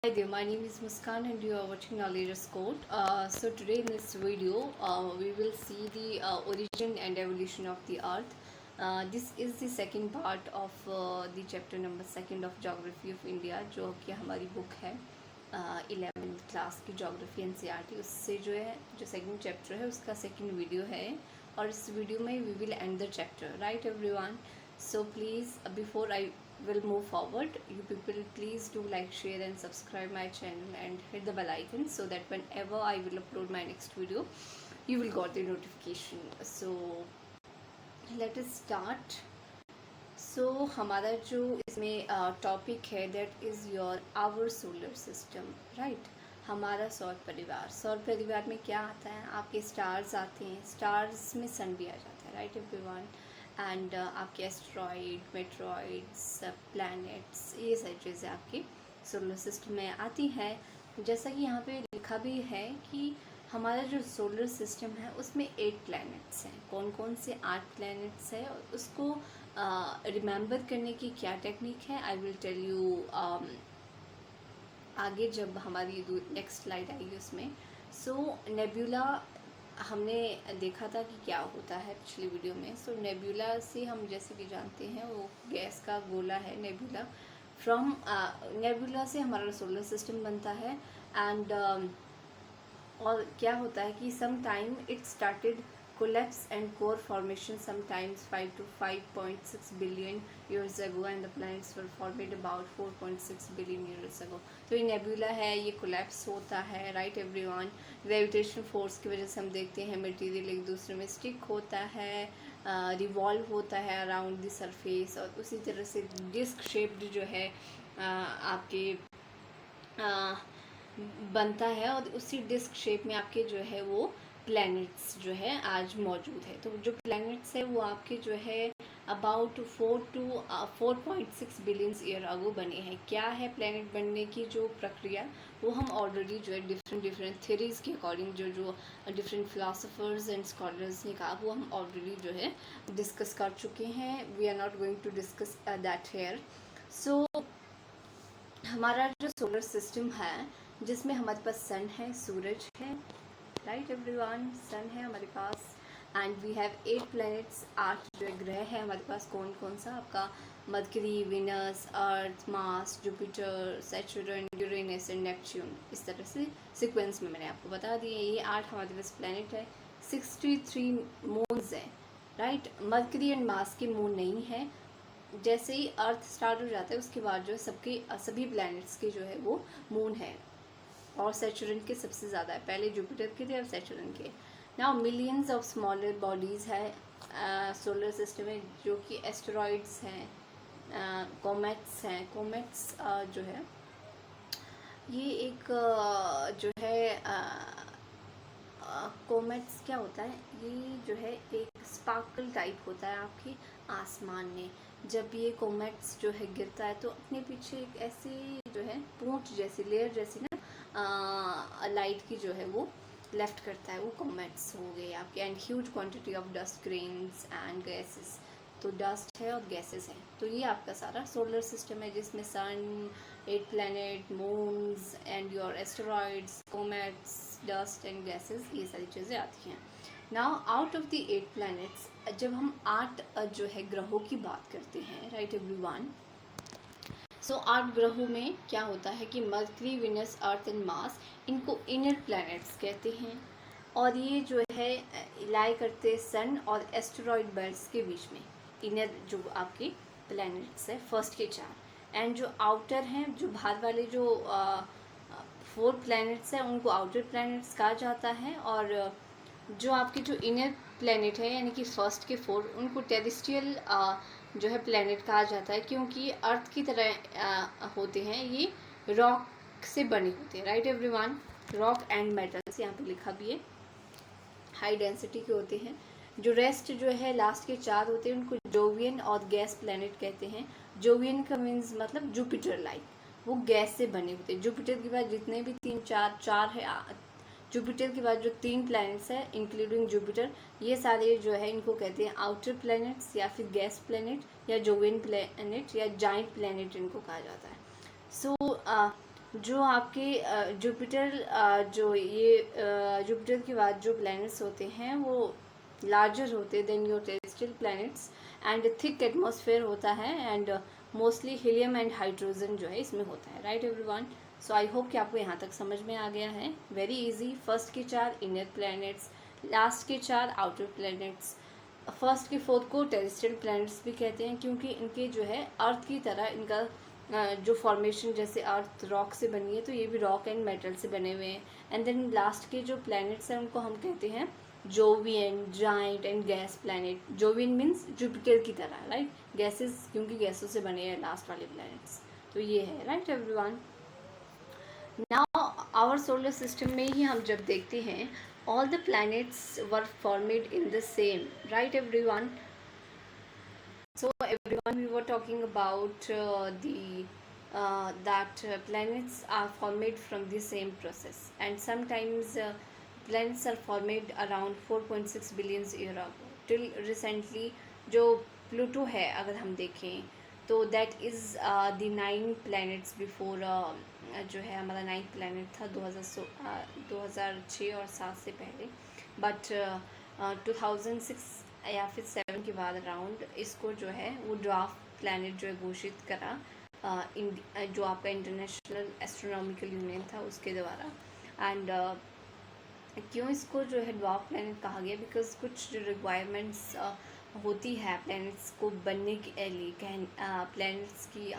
Hi there, my name is Muskan and you are watching Knowledge Code. So today in this video, we will see the origin and evolution of the Earth. This is the second part of the chapter number second of Geography of India, जो कि हमारी book है 11th class की Geography NCERT. उससे जो second chapter है उसका second video है और इस वीडियो में we will end the chapter, right everyone? So please, before I will move forward, you people please do like, share and subscribe my channel and hit the bell icon so that whenever I will upload my next video you will got the notification. So let us start. So हमारा जो इसमें topic है that is your our solar system, right? हमारा सौर परिवार में क्या आता है? आपके स्टार्स आते हैं, स्टार्स में सन भी आ जाता है, राइट एवरीवन? एंड आपके एस्ट्रॉइड, मेट्रॉइड्स, प्लैनेट्स, ये सारी चीज़ें आपके सोलर सिस्टम में आती हैं. जैसा कि यहाँ पे लिखा भी है कि हमारा जो सोलर सिस्टम है उसमें 8 प्लैनेट्स हैं. कौन कौन से 8 प्लैनेट्स हैं और उसको रिमेंबर करने की क्या टेक्निक है, आई विल टेल यू आगे जब हमारी नेक्स्ट स्लाइड आएगी उसमें. सो नेब्यूला हमने देखा था कि क्या होता है पिछली वीडियो में. सो नेब्यूला से हम जैसे कि जानते हैं वो गैस का गोला है नेब्यूला. फ्रॉम नेब्यूला से हमारा सोलर सिस्टम बनता है. एंड और क्या होता है कि some time it started collapse and core formation sometimes 5 to 5.6 billion years ago and the planets were formed about 4.6 billion years ago. तो ये नेबुला है, ये कोलैप्स होता है, राइट एवरीवन. ग्रेविटेशन फोर्स की वजह से हम देखते हैं मटेरियल एक दूसरे में स्टिक होता है, रिवॉल्व होता है अराउंड द सरफेस, और उसी तरह से डिस्क शेप्ड जो है आपके बनता है और उसी डिस्क शेप में आपके जो है वो प्लैनेट्स जो है आज मौजूद है. तो जो प्लैनेट्स है वो आपके जो है अबाउट 4.6 बिलियन ईयर अगो बने हैं. क्या है प्लैनेट बनने की जो प्रक्रिया, वो हम ऑलरेडी जो है डिफरेंट थ्योरीज़ के अकॉर्डिंग जो डिफरेंट फिलोसोफर्स एंड स्कॉलर्स ने कहा वो हम ऑलरेडी जो है डिस्कस कर चुके हैं. We are not going to discuss that here. So हमारा जो सोलर सिस्टम है जिसमें हमारे पास सन है, सूरज है, राइट एवरीवन, सन है हमारे पास. एंड वी हैव 8 प्लैनेट्स, 8 जो ग्रह है हमारे पास. कौन कौन सा? आपका mercury, Venus, earth, Mars, Jupiter, Saturn, Uranus and Neptune. इस तरह से सीक्वेंस में मैंने आपको बता दिए. ये 8 हमारे पास प्लैनेट है. 63 मून्स हैं, राइट. मरकरी एंड मार्स के मून नहीं है. जैसे ही अर्थ स्टार्ट हो जाता है उसके बाद जो है सभी प्लैनेट्स के जो है वो मून है. और सैटर्न के सबसे ज़्यादा है, पहले जुपिटर के थे और सैटर्न के. Now millions of smaller bodies है सोलर सिस्टम में, जो कि एस्टेरॉइड्स हैं, कोमेट्स हैं. कोमेट्स जो है ये एक जो है कोमेट्स क्या होता है, ये जो है एक स्पार्कल टाइप होता है आपके आसमान में. जब ये कोमेट्स जो है गिरता है तो अपने पीछे एक ऐसी जो है पूंछ जैसी लेयर जैसी ना लाइट की जो है वो लेफ्ट करता है. वो कोमेट्स हो गए आपके. And huge quantity of dust grains and gases. तो डस्ट है और गैसेस हैं. तो ये आपका सारा सोलर सिस्टम है जिसमें sun, 8 planet, moons and your asteroids, comets, dust and gases, ये सारी चीज़ें आती हैं. Now out of the 8 planets, जब हम 8 जो है ग्रहों की बात करते हैं, राइट एवरीवन. सो 8 ग्रहों में क्या होता है कि mercury, Venus, earth and Mars, इनको इनर प्लैनेट्स कहते हैं. और ये जो है लाई करते सन और एस्टेरॉइड बेल्ट्स के बीच में. इनर जो आपके प्लैनेट्स है फर्स्ट के 4. एंड जो आउटर हैं, जो बाहर वाले जो 4 प्लैनेट्स हैं उनको आउटर प्लैनेट्स कहा जाता है. और जो आपके जो इनर प्लैनेट है यानी कि फर्स्ट के 4, उनको टेरेस्ट्रियल जो है प्लैनेट कहा जाता है, क्योंकि अर्थ की तरह होते हैं. ये रॉक से बने होते हैं, right everyone. Rock and metals यहाँ पे लिखा भी है, हाई डेंसिटी के होते हैं. जो रेस्ट जो है लास्ट के 4 होते हैं उनको जोवियन और गैस प्लैनेट कहते हैं. जोवियन का मीन्स मतलब जुपिटर लाइक, वो गैस से बने होते हैं. जुपिटर के बाद जितने भी 4 है, जुपिटर के बाद जो 3 प्लैनेट्स है इंक्लूडिंग जुपिटर, ये सारे जो है इनको कहते हैं आउटर प्लैनेट्स या फिर गैस प्लैनेट या जोवियन प्लैनेट या जाइंट प्लैनेट इनको कहा जाता है. सो जो आपके जुपिटर, जो ये जुपिटर के बाद जो प्लैनेट्स होते हैं वो लार्जर होते हैं than your terrestrial planets, and thick atmosphere होता है, and mostly helium and hydrogen जो है इसमें होता है, right everyone. So I hope कि आपको यहाँ तक समझ में आ गया है। Very easy. फर्स्ट के 4 इनर प्लैनेट्स, लास्ट के 4 आउटर प्लैनेट्स। फर्स्ट के 4 को टेरेस्ट्रियल प्लैनेट्स भी कहते हैं क्योंकि इनके जो है अर्थ की तरह इनका जो फॉर्मेशन, जैसे अर्थ रॉक से बनी है तो ये भी रॉक एंड मेटल से बने हुए हैं। एंड देन लास्ट के जो प्लैनेट्स हैं उनको हम कहते हैं Jovian, giant and gas planet. Jovian means Jupiter की तरह, राइट, गैसेस, क्योंकि गैसों से बने हैं लास्ट वाले प्लैनेट्स। तो ये है, right everyone. Now our solar system में ही हम जब देखते हैं all the planets were formed in the same, right everyone? So everyone, we were talking about the that planets are formed from the same process, and sometimes planets are formed around 4.6 billion year ago till recently। जो Pluto है अगर हम देखें तो that is the 9 planets before, जो है हमारा 9th planet था 2006 और 7 से पहले, बट 2006 या फिर 7 के बाद अराउंड इसको जो है वो ड्वार्फ प्लैनेट जो है घोषित करा जो आपका इंटरनेशनल एस्ट्रोनॉमिकल यूनियन था उसके द्वारा। एंड क्यों इसको जो है ड्वार्फ प्लैनेट कहा गया? बिकॉज कुछ जो रिक्वायरमेंट्स होती है प्लैनेट्स को बनने के लिए, प्लैनेट्स की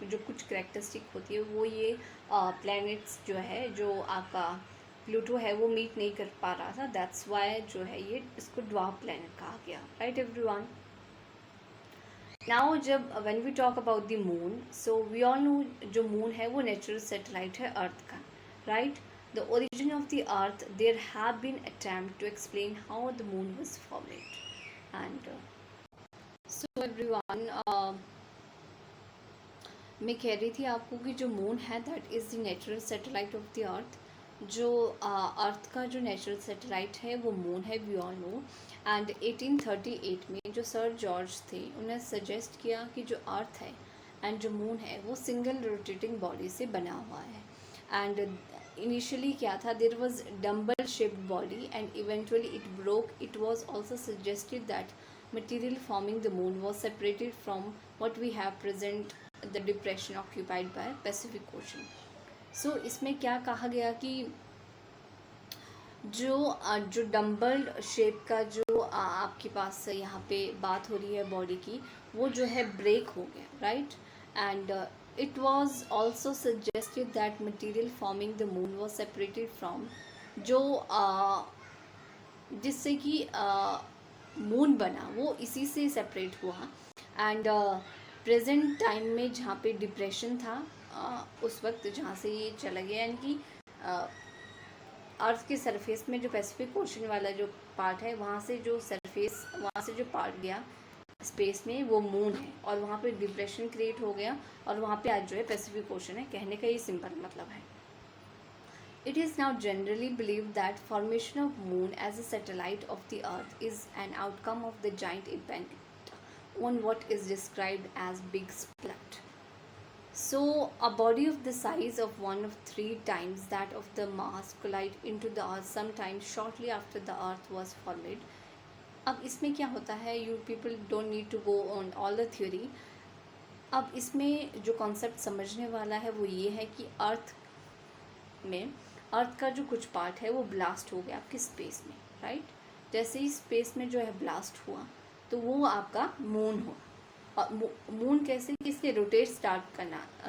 जो कुछ करेक्टरिस्टिक होती है वो ये प्लैनेट्स जो है, जो आपका प्लूटो है वो मीट नहीं कर पा रहा था, दैट्स वाई जो है ये इसको ड्वार्फ प्लैनेट कहा गया, राइट एवरीवन। नाउ जब when we talk about the moon, so we all know जो मून है वो नेचुरल सैटेलाइट है अर्थ का, right. The origin of the earth, there have been attempt to explain how the moon was formed. And so everyone, मैं कह रही थी आपको कि जो मून है that is the natural satellite of the earth. जो अर्थ का जो नेचुरल सैटेलाइट है वो मून है, वी ऑल नो। एंड 1838 में जो सर जॉर्ज थे उन्हें सजेस्ट किया कि जो अर्थ है एंड जो मून है वो सिंगल रोटेटिंग बॉडी से बना हुआ है। एंड इनिशियली क्या था, there was dumbbell shaped body and eventually it broke. It was also suggested that material forming the moon was separated from what we have present the depression occupied by Pacific Ocean। So इसमें क्या कहा गया कि जो dumbbell shape का जो आपके पास यहाँ पे बात हो रही है बॉडी की, वो जो है ब्रेक हो गया, right. And it was also suggested that material forming the moon was separated from जो जिससे कि मून बना वो इसी से सेपरेट हुआ। एंड प्रेजेंट टाइम में जहाँ पे डिप्रेशन था उस वक्त जहाँ से ये चला गया, यानी कि अर्थ के सरफेस में जो पैसिफिक ओशन वाला जो पार्ट है वहाँ से जो सरफेस, वहाँ से जो पार्ट गया स्पेस में वो मून है, और वहाँ पे डिप्रेशन क्रिएट हो गया और वहाँ पे आज जो है पैसिफिक ओशन है। कहने का ये सिंपल मतलब है। It is now generally believed that formation of moon as a satellite of the earth is an outcome of the giant impact on what is described as big splat. So a body of the size of 1 of 3 times that of the mass collide into the earth sometime shortly after the earth was formed. अब इसमें क्या होता है, you people don't need to go on all the theory। अब इसमें जो concept समझने वाला है वो ये है कि अर्थ का जो कुछ पार्ट है वो ब्लास्ट हो गया आपके स्पेस में, राइट। जैसे ही स्पेस में जो है ब्लास्ट हुआ तो वो आपका मून हुआ। और मून कैसे, किसने रोटेट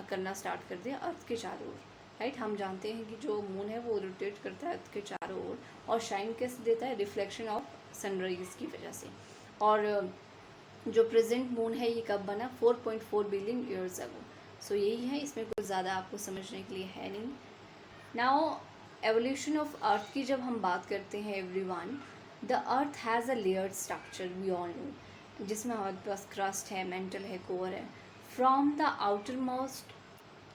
करना स्टार्ट कर दिया अर्थ के चारों ओर, राइट। हम जानते हैं कि जो मून है वो रोटेट करता है अर्थ के चारों ओर और शाइन कैसे देता है, रिफ्लेक्शन ऑफ सनराइज की वजह से। और जो प्रेजेंट मून है ये कब बना, 4.4 बिलियन ईयर्स अगो। सो यही है, इसमें कुछ ज़्यादा आपको समझने के लिए है नहीं। नाउ एवोल्यूशन ऑफ अर्थ की जब हम बात करते हैं everyone, the earth has a layered structure, we all know, जिसमें हमारे पास क्रस्ट है, मेंटल है, कोर है। From the outermost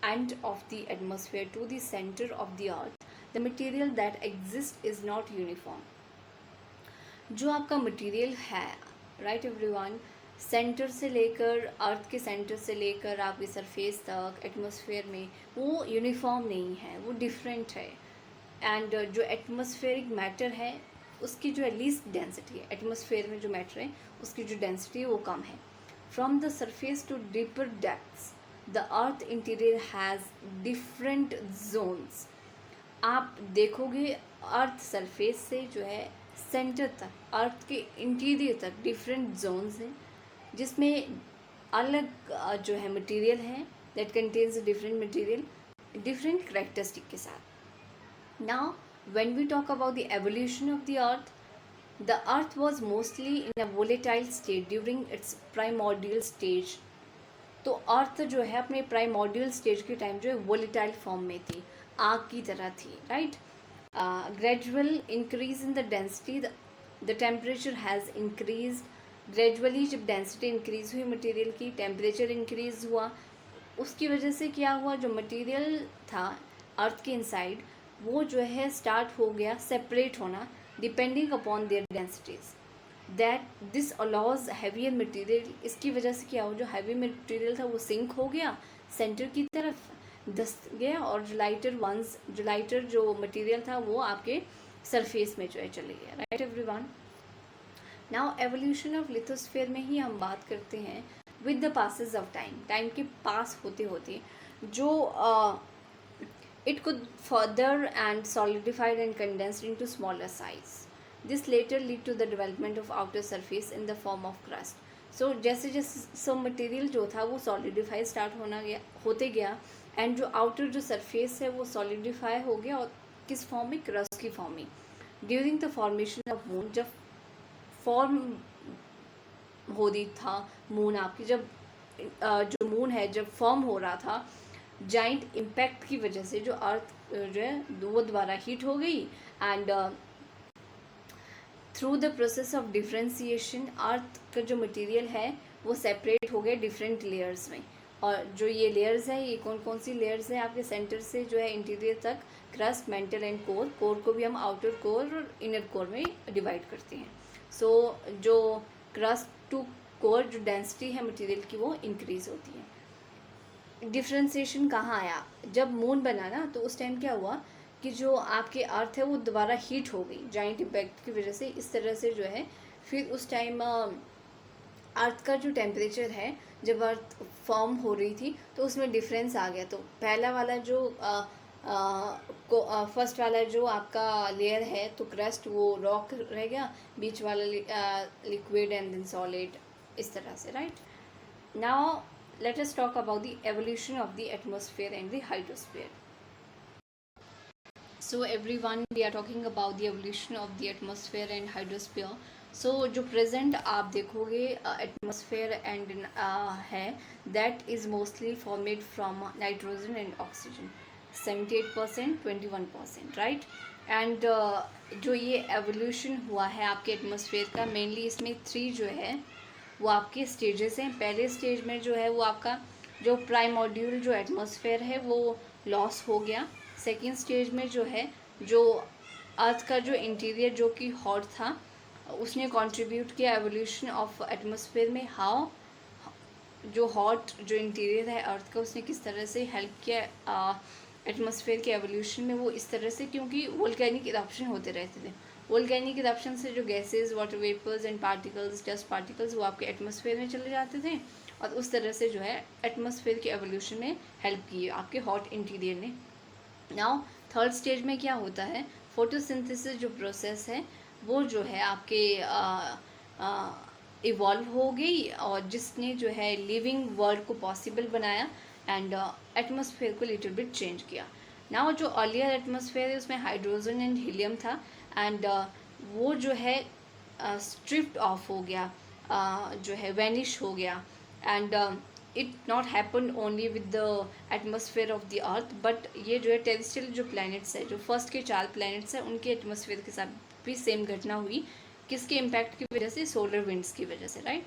end of the atmosphere to the centre of the earth, the material that exist is not uniform. जो आपका material है, right everyone, centre से लेकर, अर्थ के सेंटर से लेकर आपकी सरफेस तक एटमॉस्फेयर में वो यूनिफॉर्म नहीं है, वो डिफरेंट है। एंड जो एटमॉस्फेरिक मैटर है उसकी जो लीस्ट डेंसिटी है, एटमॉस्फेयर में जो मैटर है उसकी जो डेंसिटी है वो कम है। From the surface to deeper depths the earth interior has different zones. आप देखोगे अर्थ सरफेस से जो है सेंटर तक, अर्थ के इंटीरियर तक डिफरेंट जोन्स हैं जिसमें अलग जो है मटेरियल है, that contains different material different characteristic के साथ। Now when we talk about the evolution of the earth was mostly in a volatile state during its primordial stage। तो अर्थ जो है अपने प्राइमोर्डियल स्टेज के टाइम जो है वोलेटाइल फॉर्म में थी, आग की तरह थी, right. Gradual increase in the density, the temperature has increase. Gradually जब डेंसिटी इंक्रीज हुई मटेरियल की, टेम्परेचर इंक्रीज हुआ, उसकी वजह से क्या हुआ, जो मटेरियल था अर्थ के इनसाइड वो जो है स्टार्ट हो गया सेपरेट होना depending upon their densities. That this allows heavier material, इसकी वजह से क्या हो, जो हैवी मटेरियल था वो सिंक हो गया सेंटर की तरफ धस गया, और जो लाइटर जो मटेरियल था वो आपके सरफेस में जो है चले गया, right everyone. Now evolution of lithosphere में ही हम बात करते हैं with the passage of time, time के पास होते होते जो it could further and solidified and condensed into smaller size. This later lead to the development of outer surface in the form of crust. So जैसे जैसे material जो था वो सॉलिडिफाई स्टार्ट होते गया एंड जो आउटर जो सरफेस है वो सॉलिडिफाई हो गया, और किस फॉर्म में, क्रस्ट की फॉर्म में। During the formation of moon, जब फॉर्म हो रही था मून आपकी, जब जो मून है जब फॉर्म हो रहा था, जाइंट इम्पैक्ट की वजह से जो अर्थ जो है वो दोबारा हीट हो गई, and through the process of differentiation earth का जो मटेरियल है वो सेपरेट हो गए डिफरेंट लेयर्स में। और जो ये लेयर्स है, ये कौन कौन सी लेयर्स हैं, आपके सेंटर से जो है इंटीरियर तक crust, mental and core. Core को भी हम आउटर कोर और इनर कोर में डिवाइड करते हैं। सो जो क्रस्ट टू कोर जो डेंसिटी है मटेरियल की वो इंक्रीज होती है। डिफ्रेंसिएशन कहाँ आया, जब मून बना ना, तो उस टाइम क्या हुआ कि जो आपके अर्थ है वो दोबारा हीट हो गई जाइंट इम्पैक्ट की वजह से, इस तरह से जो है फिर उस टाइम अर्थ का जो टेम्परेचर है जब अर्थ फॉर्म हो रही थी तो उसमें डिफरेंस आ गया। तो पहला वाला जो फर्स्ट वाला जो आपका लेयर है तो क्रस्ट वो रॉक रह गया, बीच वाला लिक्विड एंड देन सॉलिड, इस तरह से, right. Now let us talk about the evolution of the atmosphere and the hydrosphere. So everyone, we are talking about the evolution of the atmosphere and hydrosphere. So जो present आप देखोगे atmosphere and है, that is mostly formed from nitrogen and oxygen, 78%, 21%, right? And जो ये evolution हुआ है आपके atmosphere का, mainly इसमें 3 जो है वो आपके स्टेजेस हैं। पहले स्टेज में जो है वो आपका जो प्राइमोर्डियल जो एटमॉस्फेयर है वो लॉस हो गया। सेकेंड स्टेज में जो है जो अर्थ का जो इंटीरियर जो कि हॉट था उसने कंट्रीब्यूट किया एवोल्यूशन ऑफ एटमॉस्फेयर में। हाउ, जो हॉट जो इंटीरियर है अर्थ का उसने किस तरह से हेल्प किया एटमॉस्फेयर के एवोल्यूशन में, वो इस तरह से क्योंकि वोल्केनिक इरप्शन होते रहते थे। वोल्केनिक इरप्शन से जो gases, water vapours and particles, dust particles वो आपके एटमॉस्फेयर में चले जाते थे, और उस तरह से जो है एटमॉस्फेयर के एवोल्यूशन में हेल्प की आपके हॉट इंटीरियर ने। नाउ थर्ड स्टेज में क्या होता है, फोटोसिंथेसिस जो प्रोसेस है वो जो है आपके इवॉल्व हो गई, और जिसने जो है लिविंग वर्ल्ड को पॉसिबल बनाया एंड एटमॉस्फेयर को लिटिल बिट चेंज किया। नाउ जो अर्लियर एटमॉस्फेयर है उसमें हाइड्रोजन एंड हीलियम था, एंड वो जो है स्ट्रिप्ड ऑफ हो गया, जो है वैनिश हो गया, and it not happen only with the atmosphere of the earth, but ये जो है टेरेस्ट्रियल जो प्लैनेट्स है, जो फर्स्ट के 4 प्लैनेट्स हैं उनके एटमॉस्फेयर के साथ भी सेम घटना हुई। किसके इम्पैक्ट की वजह से, सोलर विंड्स की वजह से, right.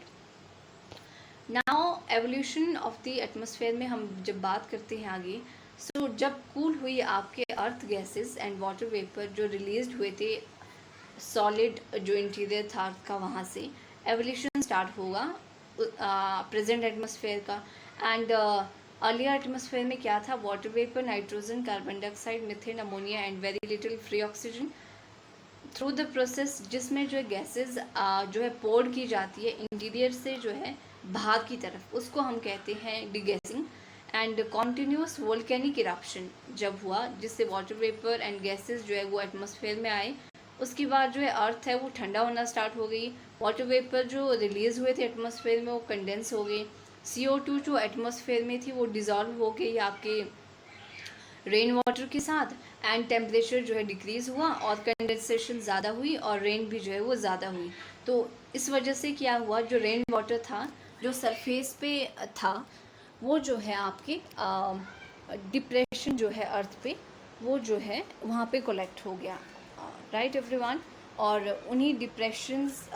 Now evolution of the atmosphere में हम जब बात करते हैं आगे, सो जब कूल हुई आपके अर्थ गैसेस एंड वाटर वेपर जो रिलीज हुए थे सॉलिड जो इंटीरियर था अर्थ का, वहाँ से एवोल्यूशन स्टार्ट होगा। प्रेजेंट एटमॉस्फेयर का। एंड अर्लियर एटमॉस्फेयर में क्या था, water vapour, nitrogen, carbon dioxide, methane, ammonia and very little free oxygen. Through the process जिसमें जो है गैसेज जो है पोर्ड की जाती है इंटीरियर से जो है बाहर की तरफ, उसको हम कहते हैं degassing. And continuous volcanic eruption जब हुआ, जिससे वाटर वेपर एंड गैसेज जो है वो एटमॉस्फेयर में आए, उसके बाद जो है अर्थ है वो ठंडा होना स्टार्ट हो गई। वाटर वेपर जो रिलीज़ हुए थे एटमॉस्फेयर में वो कंडेंस हो गए। CO2 जो एटमॉस्फेयर में थी वो डिज़ोल्व हो गई आपके रेन वाटर के साथ। एंड टेम्परेचर जो है डिक्रीज़ हुआ और कंडेंसेशन ज़्यादा हुई और रेन भी जो है वो ज़्यादा हुई। तो इस वजह से क्या हुआ, जो रेन वाटर था जो सरफेस पे था वो जो है आपके डिप्रेशन जो है अर्थ पे वो जो है वहाँ पे कलेक्ट हो गया, राइट एवरीवन। और उन्हीं डिप्रेशंस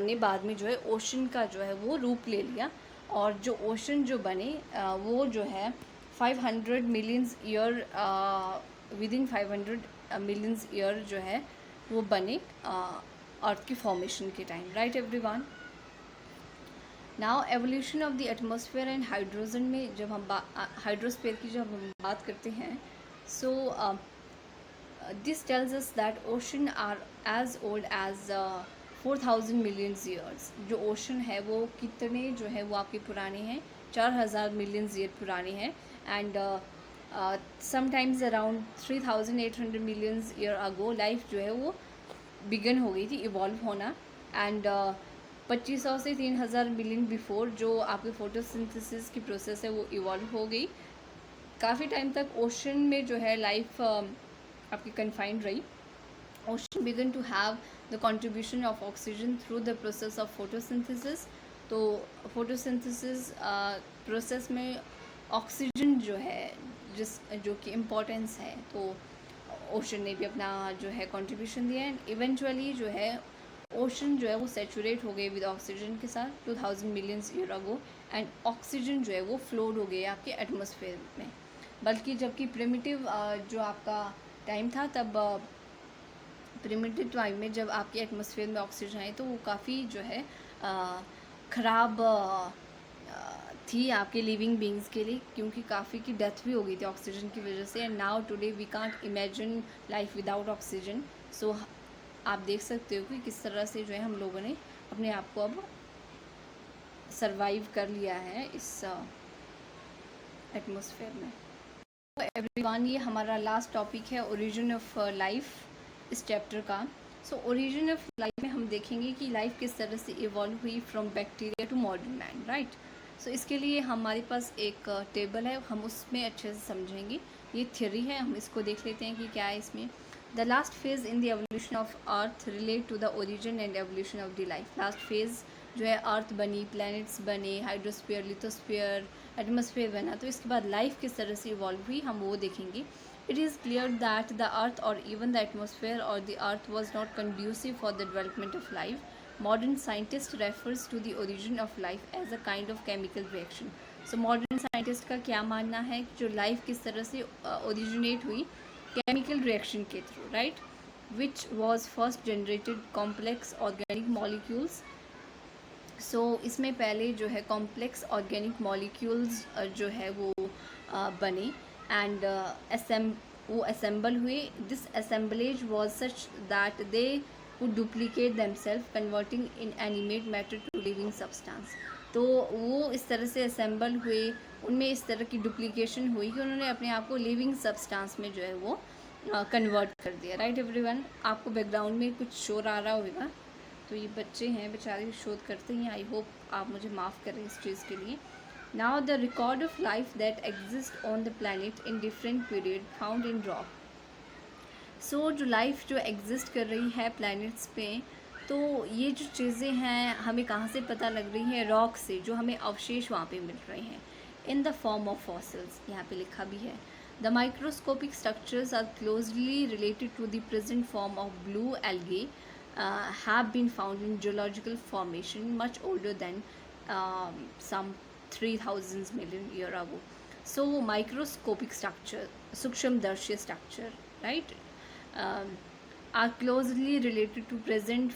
ने बाद में जो है ओशन का जो है वो रूप ले लिया। और जो ओशन जो बने वो जो है 500 millions year, with in 500 millions year जो है वो बने अर्थ की फॉर्मेशन के time, right everyone. Now evolution of the atmosphere and hydrogen में जब हम हाइड्रोस्फीयर की जब हम बात करते हैं, so this tells us that ocean are as old as 4000 million years. जो ओशन है वो कितने जो है वो आपके पुराने हैं, 4000 मिलियन ईयर पुराने हैं। And sometimes around 3800 million year ago life जो है वो बिगन हो गई थी इवॉल्व होना। एंड 2500 से 3000 मिलियन बिफोर जो आपके फोटोसिंथेसिस की प्रोसेस है वो इवॉल्व हो गई। काफ़ी टाइम तक ओशन में जो है लाइफ आपकी कन्फाइंड रही। Ocean began to have the contribution of oxygen through the process of photosynthesis. तो फोटोसिंथेसिस प्रोसेस में ऑक्सीजन जो है जो कि इम्पोर्टेंस है, तो ओशन ने भी अपना जो है कंट्रीब्यूशन दिया। एंड इवेंचुअली जो है ओशन जो है वो सेचुरेट हो गए विद ऑक्सीजन के साथ 2000 million year ago. And oxygen जो है वो फ्लोड हो गए आपके एटमॉस्फेयर में। बल्कि जबकि प्रिमिटिव जो आपका टाइम था, तब प्रिमिटिव टाइम में जब आपके एटमॉस्फेयर में ऑक्सीजन आई तो वो काफ़ी जो है ख़राब थी आपके लिविंग बींग्स के लिए, क्योंकि काफ़ी की डेथ भी हो गई थी ऑक्सीजन की वजह से। And now today we can't imagine life without oxygen. So आप देख सकते हो कि किस तरह से जो है हम लोगों ने अपने आप को अब सरवाइव कर लिया है इस एटमॉस्फेयर में। तो एवरीवन, ये हमारा लास्ट टॉपिक है ओरिजिन ऑफ लाइफ इस चैप्टर का। सो ओरिजिन ऑफ लाइफ में हम देखेंगे कि लाइफ किस तरह से इवॉल्व हुई from bacteria to modern man, right. So इसके लिए हमारे पास एक टेबल है, हम उसमें अच्छे से समझेंगे। ये थ्योरी है, हम इसको देख लेते हैं कि क्या है इसमें। The last phase in the evolution of earth relate to the origin and evolution of the life. Last phase जो है अर्थ बनी, प्लैनेट्स बने, हाइड्रोस्फीयर, लिथोस्फीयर, एटमॉस्फेयर बना, तो इसके बाद लाइफ किस तरह से इवॉल्व हुई हम वो देखेंगे। It is clear that the earth or even the atmosphere or the earth was not conducive for the development of life. Modern scientist refers to the origin of life as a kind of chemical reaction. So modern scientist का क्या मानना है कि जो life किस तरह से originate हुई chemical reaction के through, right? Which was first generated complex organic molecules. So इसमें पहले जो है complex organic molecules जो है वो बने and वो assemble हुए. This assemblage was such that they could duplicate themselves, converting inanimate matter to living substance. तो वो इस तरह से assemble हुए, उनमें इस तरह की duplication हुई कि उन्होंने अपने आप को living substance में जो है वो कन्वर्ट कर दिया, राइट एवरीवन। आपको बैकग्राउंड में कुछ शोर आ रहा होगा, तो ये बच्चे हैं बेचारे शोध करते हैं, आई होप आप मुझे माफ़ करें इस चीज़ के लिए। Now the record of life that exists on the planet in different period found in rock. So जो लाइफ जो एग्जिस्ट कर रही है प्लैनेट्स पे, तो ये जो चीज़ें हैं हमें कहाँ से पता लग रही हैं, रॉक से, जो हमें अवशेष वहाँ पे मिल रहे हैं in the form of fossils, यहाँ पे लिखा भी है। The microscopic structures are closely related to the present form of blue algae have been found in geological formation much older than some 3000 million year ago. So microscopic structure, सूक्ष्मदर्शी structure, right, are closely related to present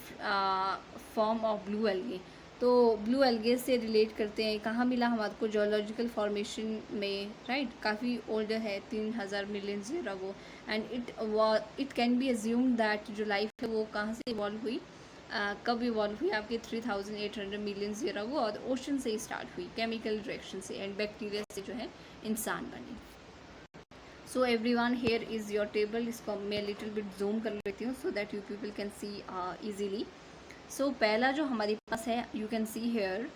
form of blue algae. तो blue algae से relate करते हैं, कहाँ मिला हमारे को, zoological formation में, राइट, काफ़ी ओल्डर है, 3000 million year ago, and it can be assume that जो लाइफ है वो कहाँ से इवॉल्व हुई, कब इवॉल्व हुई, आपके 3800 मिलियन ईयर अगो, और ओशन से ही स्टार्ट हुई, केमिकल रिएक्शन से, एंड बैक्टीरिया से जो है इंसान बने। So everyone, here is your table, इसको मैं लिटिल बिट जूम कर लेती हूँ so that you people can see easily. So पहला जो हमारे पास है, you can see here,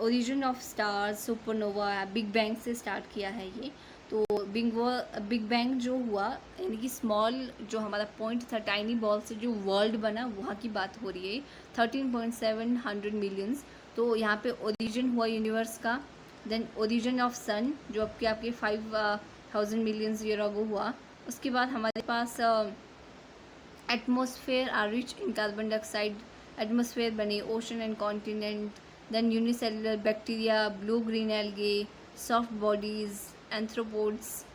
origin of stars, supernova, big bang से स्टार्ट किया है ये। तो बिग बैंग जो हुआ, यानी कि स्मॉल जो हमारा पॉइंट था, टाइनी बॉल से जो वर्ल्ड बना, वहाँ की बात हो रही है, 13.7 मिलियंस। तो यहाँ पे ओरिजिन हुआ यूनिवर्स का। देन ओरिजिन ऑफ सन जो आपके 5000 मिलियंस ईयर अगो हुआ। उसके बाद हमारे पास atmosphere are rich in carbon dioxide, atmosphere बने, ocean and continent, then unicellular bacteria, blue green algae, soft bodies, arthropods.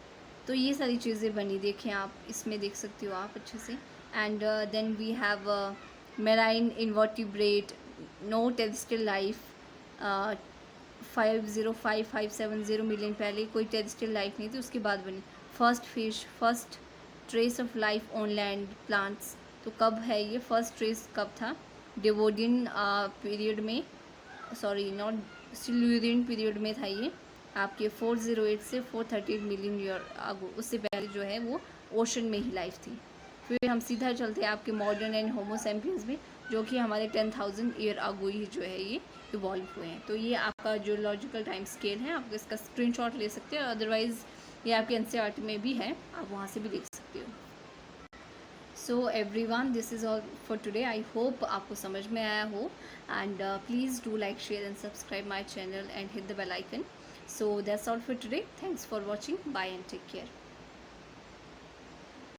तो ये सारी चीज़ें बनी, देखें आप, इसमें देख सकते हो आप अच्छे से। And then we have marine invertebrate, no terrestrial life, 50570 million पहले कोई टेरेस्ट्रियल लाइफ नहीं थी, उसके बाद बनी first fish, first trace of life on land plants. तो कब है ये फर्स्ट ट्रेस, कब था, डेवोडियन पीरियड में, सॉरी नॉट सिल्यूरियन पीरियड में था ये, आपके 408 से 438 मिलियन ईयर आगो, उससे पहले जो है वो ओशन में ही लाइफ थी। फिर हम सीधा चलते हैं आपके मॉडर्न एंड होमो सैपियंस में, जो कि हमारे 10,000 ईयर आगो ही जो है ये इवॉल्व हुए हैं। तो ये आपका जो लॉजिकल टाइम स्केल है, आप इसका स्क्रीनशॉट ले सकते हो, अदरवाइज़ ये आपके एनसीईआरटी में भी है, आप वहाँ से भी देख सकते हो। So everyone, this is all for today. I hope आपको समझ में आया हो, and please do like, share and subscribe my channel and hit the bell icon. So that's all for today. Thanks for watching. Bye and take care.